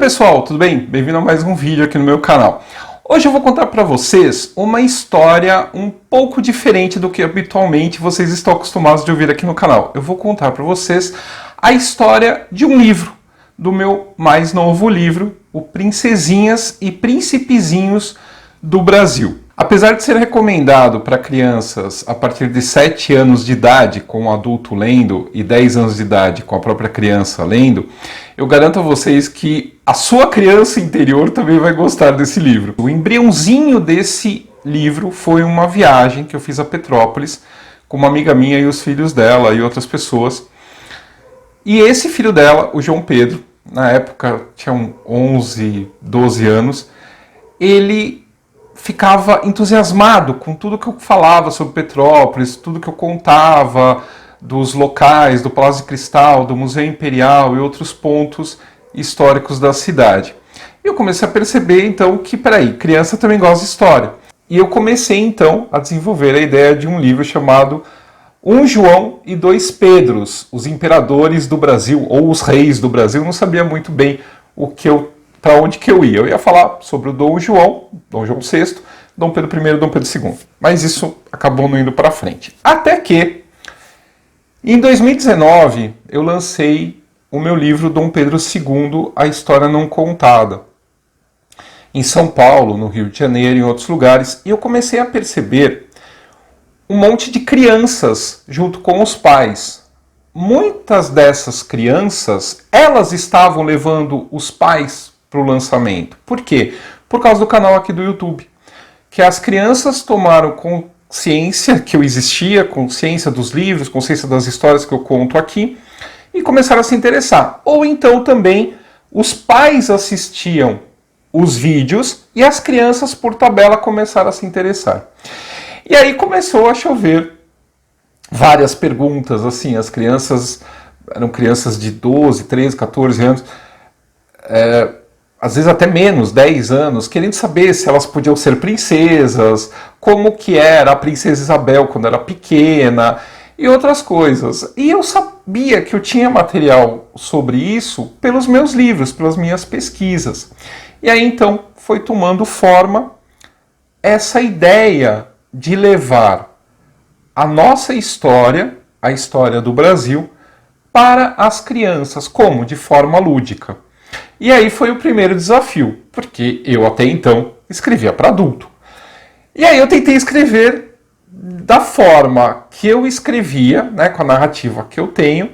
pessoal, tudo bem? Bem-vindo a mais um vídeo aqui no meu canal. Hoje eu vou contar para vocês uma história um pouco diferente do que habitualmente vocês estão acostumados de ouvir aqui no canal. Eu vou contar para vocês a história de um livro, do meu mais novo livro, o Princesinhas e Príncipezinhos do Brasil. Apesar de ser recomendado para crianças a partir de 7 anos de idade com um adulto lendo e 10 anos de idade com a própria criança lendo, eu garanto a vocês que a sua criança interior também vai gostar desse livro. O embriãozinho desse livro foi uma viagem que eu fiz a Petrópolis com uma amiga minha e os filhos dela e outras pessoas. E esse filho dela, o João Pedro, na época tinha 11, 12 anos, ele ficava entusiasmado com tudo que eu falava sobre Petrópolis, tudo que eu contava dos locais, do Palácio de Cristal, do Museu Imperial e outros pontos históricos da cidade. E eu comecei a perceber então que, criança também gosta de história. E eu comecei então a desenvolver a ideia de um livro chamado Um João e Dois Pedros, os imperadores do Brasil, ou os reis do Brasil. Eu não sabia muito bem para onde que eu ia. Eu ia falar sobre o Dom João VI, Dom Pedro I e Dom Pedro II. Mas isso acabou não indo para frente. Até que, em 2019, eu lancei o meu livro Dom Pedro II, A História Não Contada, em São Paulo, no Rio de Janeiro e em outros lugares. E eu comecei a perceber um monte de crianças junto com os pais. Muitas dessas crianças, elas estavam levando os pais para o lançamento. Por quê? Por causa do canal aqui do YouTube. Que as crianças tomaram consciência que eu existia, consciência dos livros, consciência das histórias que eu conto aqui, e começaram a se interessar. Ou então também os pais assistiam os vídeos e as crianças, por tabela, começaram a se interessar. E aí começou a chover várias perguntas, assim, as crianças eram crianças de 12, 13, 14 anos, às vezes até menos, 10 anos, querendo saber se elas podiam ser princesas, como que era a princesa Isabel quando era pequena e outras coisas. E eu sabia que eu tinha material sobre isso pelos meus livros, pelas minhas pesquisas. E aí então foi tomando forma essa ideia de levar a nossa história, a história do Brasil, para as crianças, como? De forma lúdica. E aí foi o primeiro desafio, porque eu até então escrevia para adulto. E aí eu tentei escrever da forma que eu escrevia, né, com a narrativa que eu tenho,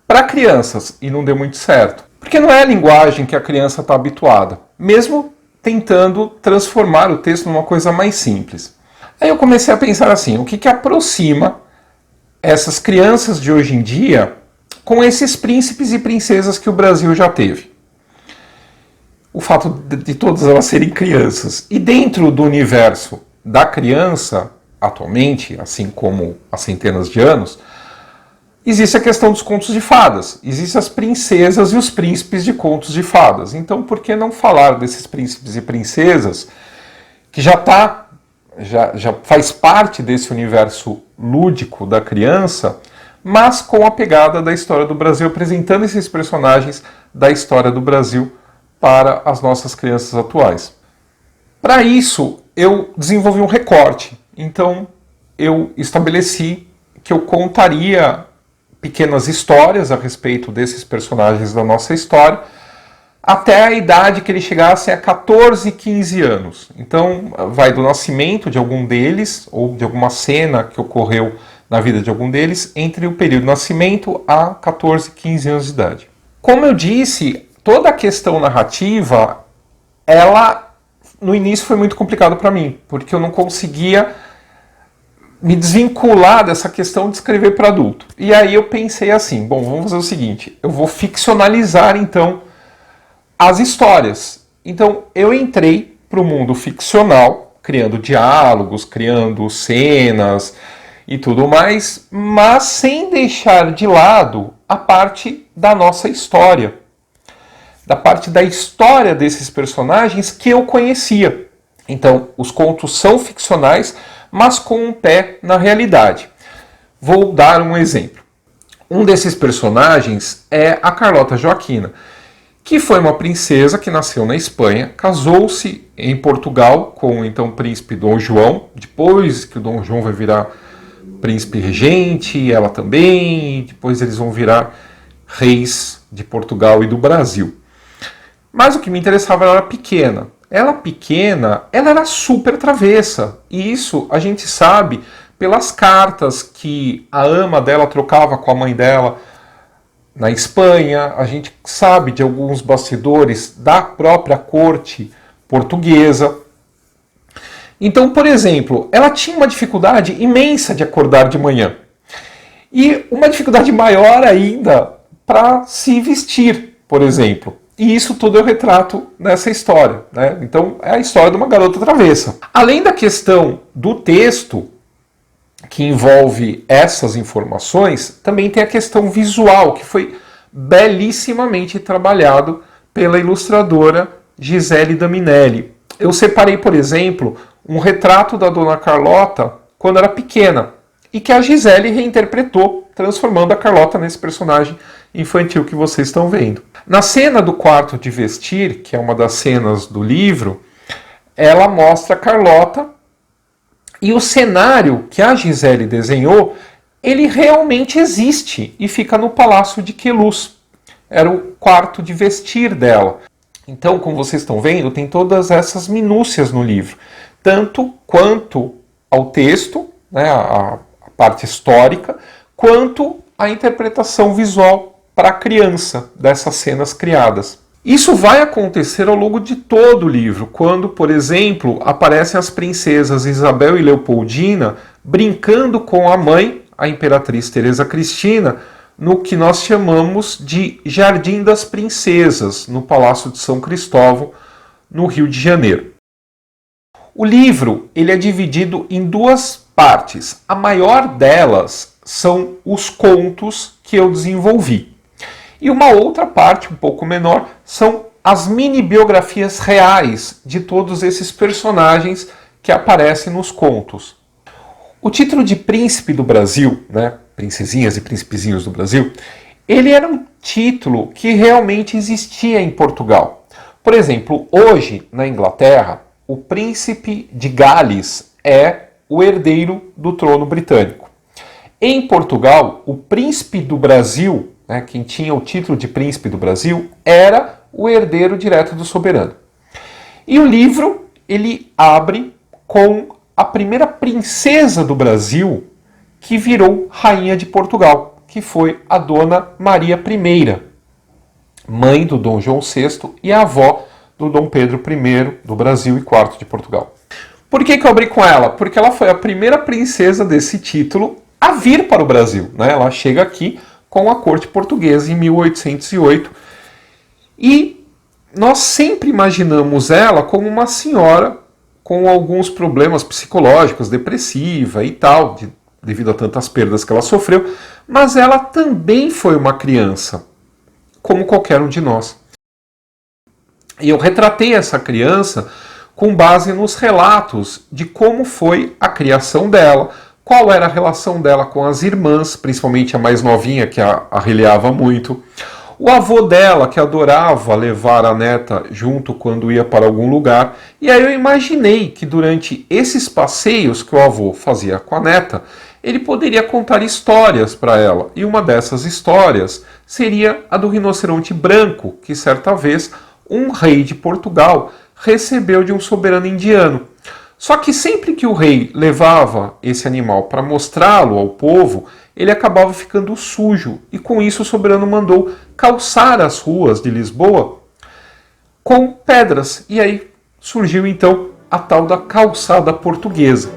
para crianças, e não deu muito certo. Porque não é a linguagem que a criança está habituada, mesmo tentando transformar o texto numa coisa mais simples. Aí eu comecei a pensar assim, o que aproxima essas crianças de hoje em dia com esses príncipes e princesas que o Brasil já teve? O fato de todas elas serem crianças. E dentro do universo da criança, atualmente, assim como há centenas de anos, existe a questão dos contos de fadas. Existem as princesas e os príncipes de contos de fadas. Então, por que não falar desses príncipes e princesas que já faz parte desse universo lúdico da criança, mas com a pegada da história do Brasil, apresentando esses personagens da história do Brasil para as nossas crianças atuais. Para isso, eu desenvolvi um recorte. Então, eu estabeleci que eu contaria pequenas histórias a respeito desses personagens da nossa história, até a idade que eles chegassem a 14, 15 anos. Então, vai do nascimento de algum deles, ou de alguma cena que ocorreu na vida de algum deles, entre o período do nascimento a 14, 15 anos de idade. Como eu disse, toda a questão narrativa, ela no início foi muito complicado para mim, porque eu não conseguia me desvincular dessa questão de escrever para adulto. E aí eu pensei assim, bom, vamos fazer o seguinte, eu vou ficcionalizar então as histórias. Então eu entrei para o mundo ficcional, criando diálogos, criando cenas e tudo mais, mas sem deixar de lado a parte da nossa história, da parte da história desses personagens que eu conhecia. Então, os contos são ficcionais, mas com um pé na realidade. Vou dar um exemplo. Um desses personagens é a Carlota Joaquina, que foi uma princesa que nasceu na Espanha, casou-se em Portugal com o então príncipe Dom João, depois que o Dom João vai virar príncipe regente, ela também, depois eles vão virar reis de Portugal e do Brasil. Mas o que me interessava, ela era pequena. Ela pequena, ela era super travessa, e isso a gente sabe pelas cartas que a ama dela trocava com a mãe dela na Espanha. A gente sabe de alguns bastidores da própria corte portuguesa. Então, por exemplo, ela tinha uma dificuldade imensa de acordar de manhã. E uma dificuldade maior ainda para se vestir, por exemplo. E isso tudo eu retrato nessa história, né? Então, é a história de uma garota travessa. Além da questão do texto, que envolve essas informações, também tem a questão visual, que foi belíssimamente trabalhado pela ilustradora Gisele Daminelli. Eu separei, por exemplo, um retrato da Dona Carlota quando era pequena, e que a Gisele reinterpretou, transformando a Carlota nesse personagem infantil que vocês estão vendo. Na cena do quarto de vestir, que é uma das cenas do livro, ela mostra a Carlota, e o cenário que a Gisele desenhou, ele realmente existe e fica no Palácio de Queluz. Era o quarto de vestir dela. Então, como vocês estão vendo, tem todas essas minúcias no livro, tanto quanto ao texto, né, a parte histórica, quanto a interpretação visual para a criança dessas cenas criadas. Isso vai acontecer ao longo de todo o livro, quando, por exemplo, aparecem as princesas Isabel e Leopoldina brincando com a mãe, a imperatriz Teresa Cristina, no que nós chamamos de Jardim das Princesas, no Palácio de São Cristóvão, no Rio de Janeiro. O livro ele é dividido em duas partes. A maior delas são os contos que eu desenvolvi. E uma outra parte, um pouco menor, são as mini-biografias reais de todos esses personagens que aparecem nos contos. O título de Príncipe do Brasil, né, Princesinhas e Príncipezinhos do Brasil, ele era um título que realmente existia em Portugal. Por exemplo, hoje, na Inglaterra, o Príncipe de Gales é o herdeiro do trono britânico. Em Portugal, o Príncipe do Brasil, né, quem tinha o título de Príncipe do Brasil, era o herdeiro direto do soberano. E o livro, ele abre com a primeira princesa do Brasil que virou rainha de Portugal, que foi a Dona Maria I, mãe do Dom João VI e avó do Dom Pedro I do Brasil e IV de Portugal. Por que eu abri com ela? Porque ela foi a primeira princesa desse título a vir para o Brasil, né? Ela chega aqui com a corte portuguesa em 1808 e nós sempre imaginamos ela como uma senhora com alguns problemas psicológicos, depressiva e tal, devido a tantas perdas que ela sofreu, mas ela também foi uma criança, como qualquer um de nós. E eu retratei essa criança com base nos relatos de como foi a criação dela, qual era a relação dela com as irmãs, principalmente a mais novinha, que a releava muito, o avô dela, que adorava levar a neta junto quando ia para algum lugar. E aí eu imaginei que durante esses passeios que o avô fazia com a neta, ele poderia contar histórias para ela. E uma dessas histórias seria a do rinoceronte branco, que certa vez um rei de Portugal recebeu de um soberano indiano. Só que sempre que o rei levava esse animal para mostrá-lo ao povo, ele acabava ficando sujo, e com isso o soberano mandou calçar as ruas de Lisboa com pedras. E aí surgiu então a tal da calçada portuguesa.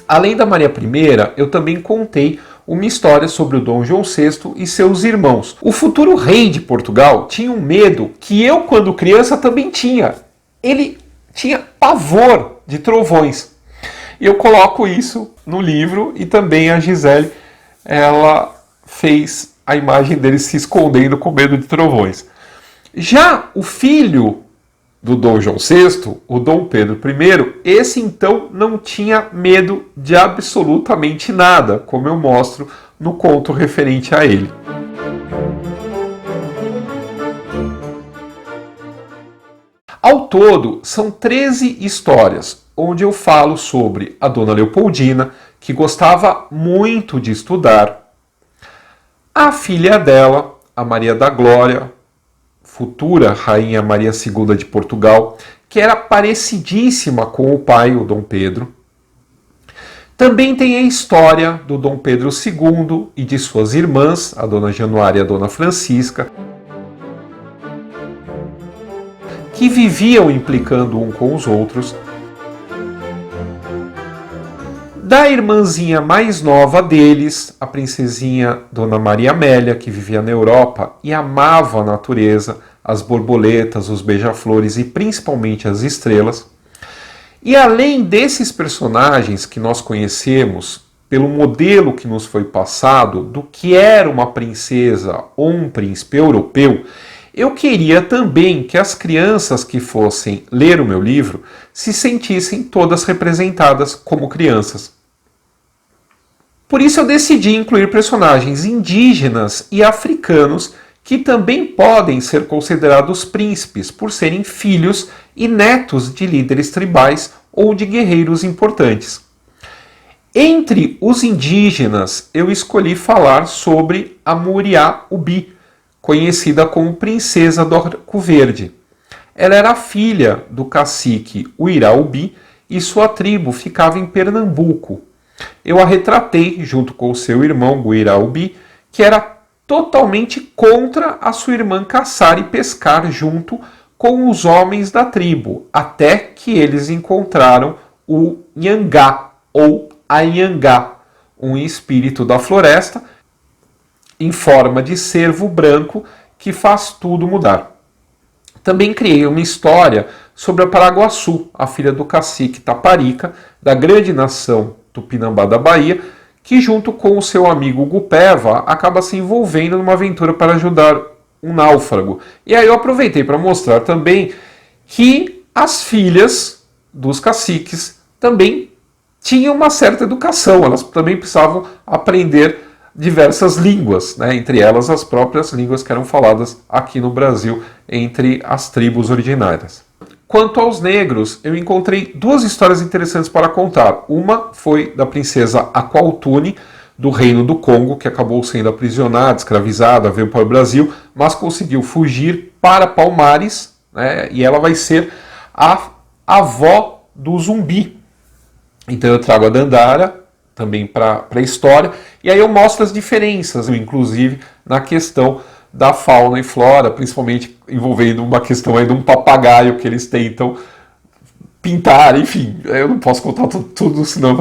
Além da Maria I, eu também contei uma história sobre o Dom João VI e seus irmãos. O futuro rei de Portugal tinha um medo que eu, quando criança, também tinha. Ele tinha pavor de trovões. E eu coloco isso no livro, e também a Gisele, ela fez a imagem dele se escondendo com medo de trovões. Já o filho do Dom João VI, o Dom Pedro I, esse então não tinha medo de absolutamente nada, como eu mostro no conto referente a ele. Ao todo, são 13 histórias, onde eu falo sobre a Dona Leopoldina, que gostava muito de estudar, a filha dela, a Maria da Glória, futura Rainha Maria II de Portugal, que era parecidíssima com o pai, o Dom Pedro. Também tem a história do Dom Pedro II e de suas irmãs, a Dona Januária e a Dona Francisca, que viviam implicando um com os outros. Da irmãzinha mais nova deles, a princesinha Dona Maria Amélia, que vivia na Europa e amava a natureza, as borboletas, os beija-flores e principalmente as estrelas. E além desses personagens que nós conhecemos, pelo modelo que nos foi passado do que era uma princesa ou um príncipe europeu, eu queria também que as crianças que fossem ler o meu livro se sentissem todas representadas como crianças. Por isso eu decidi incluir personagens indígenas e africanos que também podem ser considerados príncipes por serem filhos e netos de líderes tribais ou de guerreiros importantes. Entre os indígenas, eu escolhi falar sobre a Muriá Ubi, conhecida como Princesa do Arco Verde. Ela era filha do cacique Uirá Ubi e sua tribo ficava em Pernambuco. Eu a retratei junto com seu irmão Uirá Ubi, que era totalmente contra a sua irmã caçar e pescar junto com os homens da tribo, até que eles encontraram o Nhangá, ou Anhangá, um espírito da floresta, em forma de cervo branco, que faz tudo mudar. Também criei uma história sobre a Paraguaçu, a filha do cacique Taparica, da grande nação Tupinambá da Bahia, que junto com o seu amigo Gupeva acaba se envolvendo numa aventura para ajudar um náufrago. E aí eu aproveitei para mostrar também que as filhas dos caciques também tinham uma certa educação, elas também precisavam aprender diversas línguas, né? Entre elas as próprias línguas que eram faladas aqui no Brasil entre as tribos originárias. Quanto aos negros, eu encontrei duas histórias interessantes para contar. Uma foi da princesa Aquautune, do Reino do Congo, que acabou sendo aprisionada, escravizada, veio para o Brasil, mas conseguiu fugir para Palmares, né? E ela vai ser a avó do Zumbi. Então eu trago a Dandara também para a história, e aí eu mostro as diferenças, inclusive na questão da fauna e flora, principalmente envolvendo uma questão aí de um papagaio que eles tentam pintar, enfim, eu não posso contar tudo, senão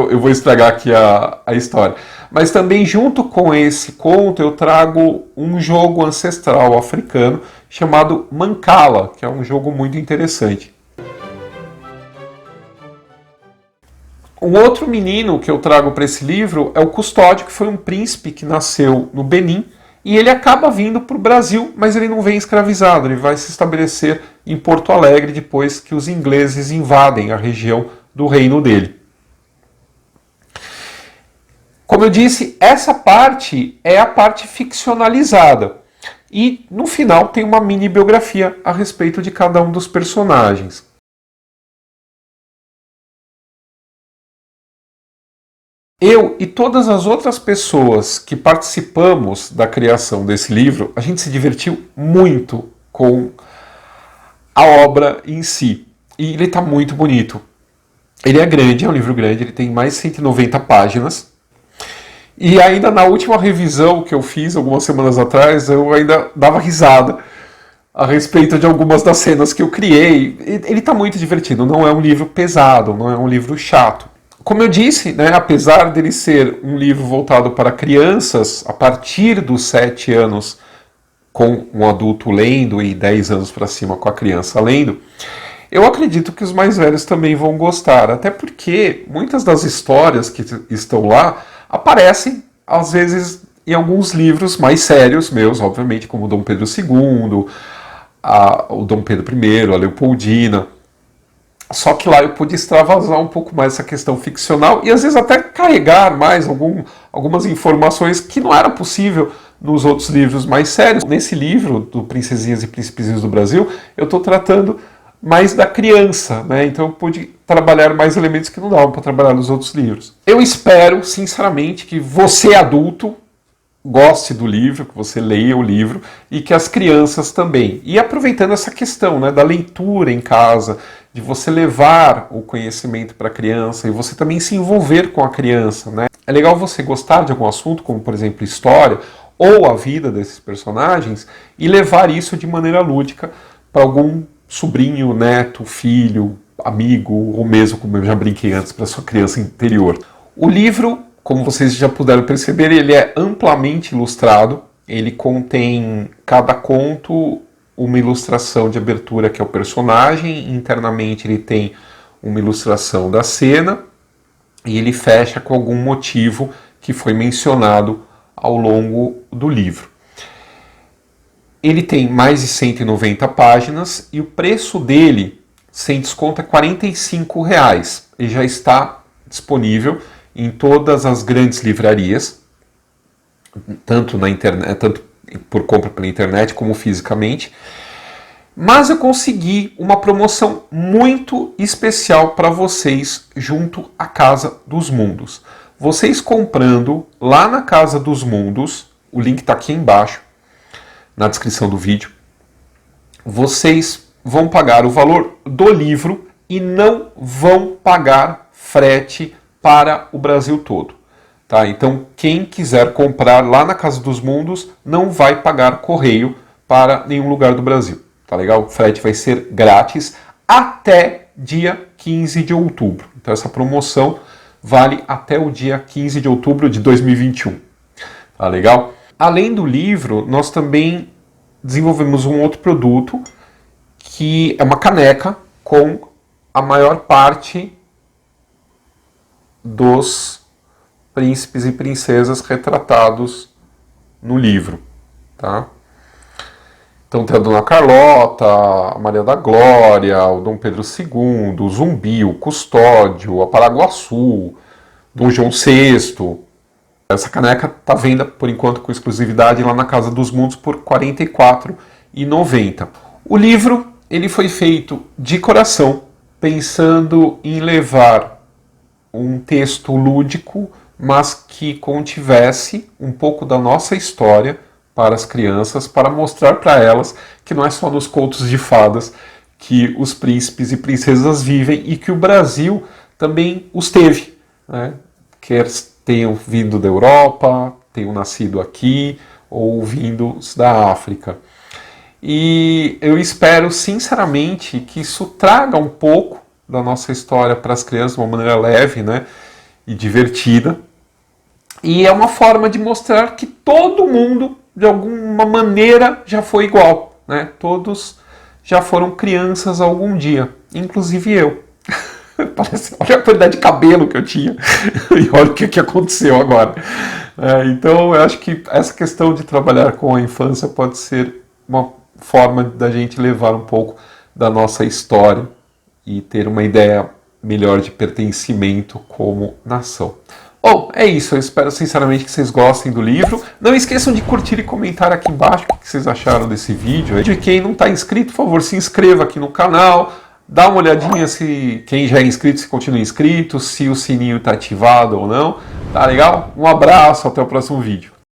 eu vou estragar aqui a história. Mas também junto com esse conto eu trago um jogo ancestral africano chamado Mancala, que é um jogo muito interessante. Um outro menino que eu trago para esse livro é o Custódio, que foi um príncipe que nasceu no Benin, e ele acaba vindo para o Brasil, mas ele não vem escravizado, ele vai se estabelecer em Porto Alegre depois que os ingleses invadem a região do reino dele. Como eu disse, essa parte é a parte ficcionalizada. E no final tem uma mini biografia a respeito de cada um dos personagens. Eu e todas as outras pessoas que participamos da criação desse livro, a gente se divertiu muito com a obra em si. E ele está muito bonito. Ele é grande, é um livro grande, ele tem mais de 190 páginas. E ainda na última revisão que eu fiz, algumas semanas atrás, eu ainda dava risada a respeito de algumas das cenas que eu criei. Ele está muito divertido, não é um livro pesado, não é um livro chato. Como eu disse, né, apesar dele ser um livro voltado para crianças, a partir dos 7 anos com um adulto lendo e 10 anos para cima com a criança lendo, eu acredito que os mais velhos também vão gostar, até porque muitas das histórias que estão lá aparecem, às vezes, em alguns livros mais sérios meus, obviamente, como o Dom Pedro II, o Dom Pedro I, a Leopoldina. Só que lá eu pude extravasar um pouco mais essa questão ficcional e às vezes até carregar mais algumas informações que não era possível nos outros livros mais sérios. Nesse livro, do Princesinhas e Príncipes do Brasil, eu estou tratando mais da criança, né? Então eu pude trabalhar mais elementos que não davam para trabalhar nos outros livros. Eu espero, sinceramente, que você, adulto, goste do livro, que você leia o livro e que as crianças também. E aproveitando essa questão, né, da leitura em casa, de você levar o conhecimento para a criança e você também se envolver com a criança, né? É legal você gostar de algum assunto, como por exemplo história, ou a vida desses personagens, e levar isso de maneira lúdica para algum sobrinho, neto, filho, amigo, ou mesmo, como eu já brinquei antes, para sua criança interior. O livro, como vocês já puderam perceber, ele é amplamente ilustrado, ele contém cada conto uma ilustração de abertura que é o personagem, internamente ele tem uma ilustração da cena, e ele fecha com algum motivo que foi mencionado ao longo do livro. Ele tem mais de 190 páginas e o preço dele, sem desconto, é R$ 45. Ele já está disponível em todas as grandes livrarias, tanto na internet, tanto por compra pela internet como fisicamente. Mas eu consegui uma promoção muito especial para vocês junto à Casa dos Mundos. Vocês comprando lá na Casa dos Mundos, o link está aqui embaixo, na descrição do vídeo, vocês vão pagar o valor do livro e não vão pagar frete para o Brasil todo. Tá? Então, quem quiser comprar lá na Casa dos Mundos não vai pagar correio para nenhum lugar do Brasil. Tá legal? O frete vai ser grátis até dia 15 de outubro. Então, essa promoção vale até o dia 15 de outubro de 2021. Tá legal? Além do livro, nós também desenvolvemos um outro produto que é uma caneca com a maior parte dos príncipes e princesas retratados no livro. Tá? Então tem a Dona Carlota, a Maria da Glória, o Dom Pedro II, o Zumbi, o Custódio, a Paraguaçu, Dom João VI. Essa caneca está à venda, por enquanto, com exclusividade lá na Casa dos Mundos por R$ 44,90. O livro ele foi feito de coração, pensando em levar um texto lúdico, mas que contivesse um pouco da nossa história para as crianças, para mostrar para elas que não é só nos contos de fadas que os príncipes e princesas vivem e que o Brasil também os teve, né? Quer tenham vindo da Europa, tenham nascido aqui ou vindos da África. E eu espero sinceramente que isso traga um pouco da nossa história para as crianças de uma maneira leve, né, e divertida. E é uma forma de mostrar que todo mundo, de alguma maneira, já foi igual, né? Todos já foram crianças algum dia, inclusive eu. Parece, olha a quantidade de cabelo que eu tinha e olha o que aconteceu agora. Então, eu acho que essa questão de trabalhar com a infância pode ser uma forma da gente levar um pouco da nossa história e ter uma ideia melhor de pertencimento como nação. Bom, é isso. Eu espero sinceramente que vocês gostem do livro. Não esqueçam de curtir e comentar aqui embaixo o que vocês acharam desse vídeo. De quem não está inscrito, por favor, se inscreva aqui no canal. Dá uma olhadinha se quem já é inscrito, se continua inscrito, se o sininho está ativado ou não. Tá legal? Um abraço, até o próximo vídeo.